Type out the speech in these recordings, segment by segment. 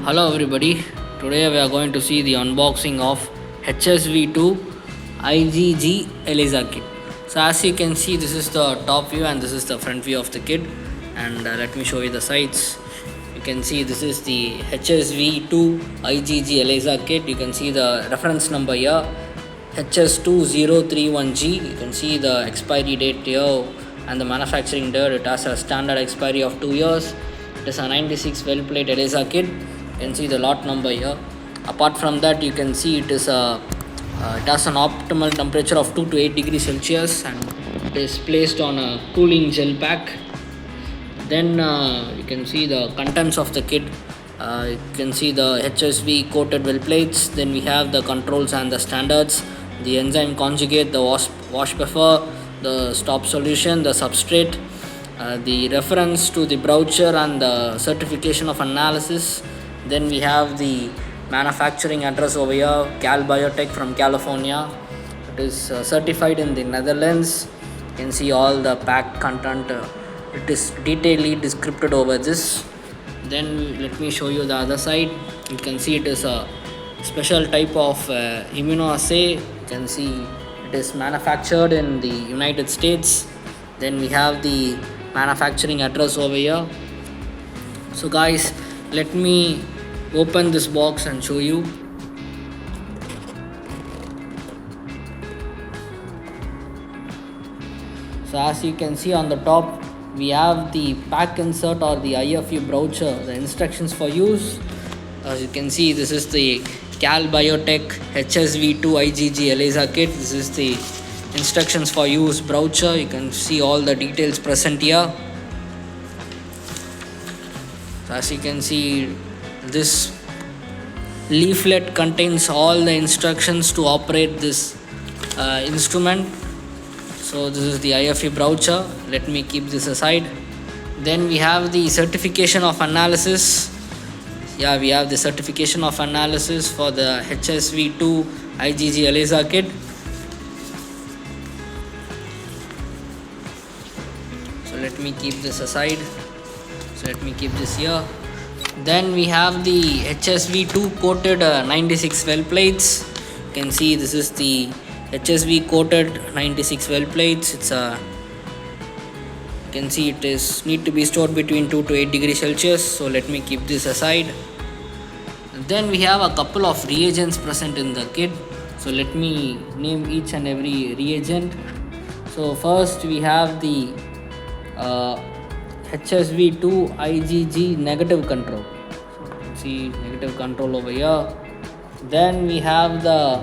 Hello everybody, today we are going to see the unboxing of HSV-2 IgG ELISA kit. So as you can see, this is the top view and this is the front view of the kit, and let me show you the sides. You can see this is the HSV-2 IgG ELISA kit. You can see the reference number here, HS2031G. You can see the expiry date here and the manufacturing date. It has a standard expiry of 2 years. It is a 96 well plate ELISA kit. You can see the lot number here. Apart from that, you can see it has an optimal temperature of 2 to 8 degrees Celsius, and it is placed on a cooling gel pack. Then you can see the contents of the kit. You can see the HSV coated well plates. Then we have the controls and the standards, the enzyme conjugate, the wash buffer, the stop solution, the substrate, the reference to the brochure and the certification of analysis. Then we have the manufacturing address over here, Calbiotech from California. It is certified in the Netherlands. You can see all the pack content. It is detailedly described over this. Then let me show you the other side. You can see it is a special type of immunoassay. You can see it is manufactured in the United States. Then we have the manufacturing address over here. So guys, let me open this box and show you. So as you can see on the top, we have the pack insert or the IFU brochure, the instructions for use. As you can see, this is the Calbiotech HSV-2 IgG ELISA kit. This is the instructions for use brochure. You can see all the details present here. So as you can see, this leaflet contains all the instructions to operate this instrument. So this is the IFE brochure. Let me keep this aside. Then we have the certification of analysis. Yeah, we have the certification of analysis for the HSV-2 IgG ELISA kit. So let me keep this aside. So let me keep this here. Then we have the HSV-2 coated 96 well plates. You can see this is the HSV coated 96 well plates. You can see it is need to be stored between 2 to 8 degrees Celsius. So let me keep this aside. And then we have a couple of reagents present in the kit. So let me name each and every reagent. So first we have the HSV-2 IgG negative control. So you can see negative control over here. Then we have the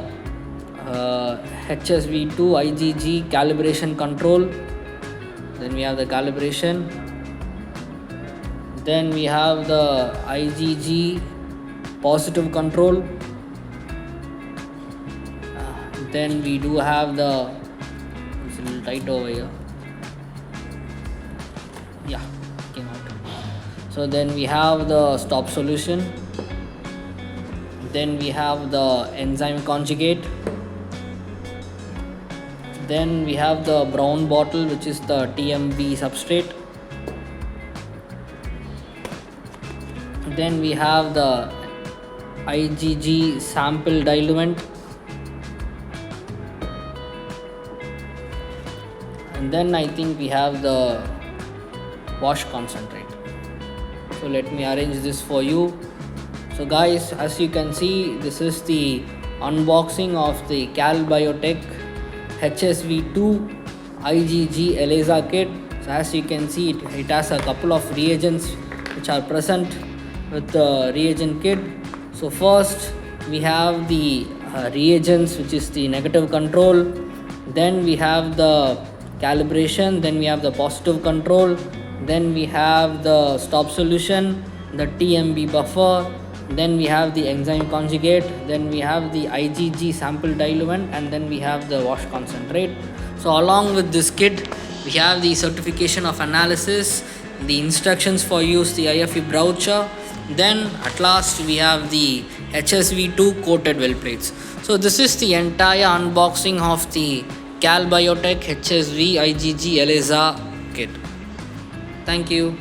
HSV-2 IgG calibration control. Then we have the calibration. Then we have the IgG positive control. Then we do have the, it's a little tight over here. Yeah, came out. So then we have the stop solution. Then we have the enzyme conjugate. Then we have the brown bottle, which is the TMB substrate. Then we have the IgG sample diluent. And then I think we have the wash concentrate. So let me arrange this for you. So guys, as you can see, this is the unboxing of the Calbiotech HSV-2 IgG ELISA kit. So as you can see, it has a couple of reagents which are present with the reagent kit. So first we have the reagents, which is the negative control. Then we have the calibration. Then we have the positive control. Then we have the stop solution, the TMB buffer. Then we have the enzyme conjugate. Then we have the IgG sample diluent, and then we have the wash concentrate. So along with this kit, we have the certification of analysis, the instructions for use, the IFE brochure. Then at last we have the HSV-2 coated well plates. So this is the entire unboxing of the Calbiotech HSV IgG ELISA kit. Thank you.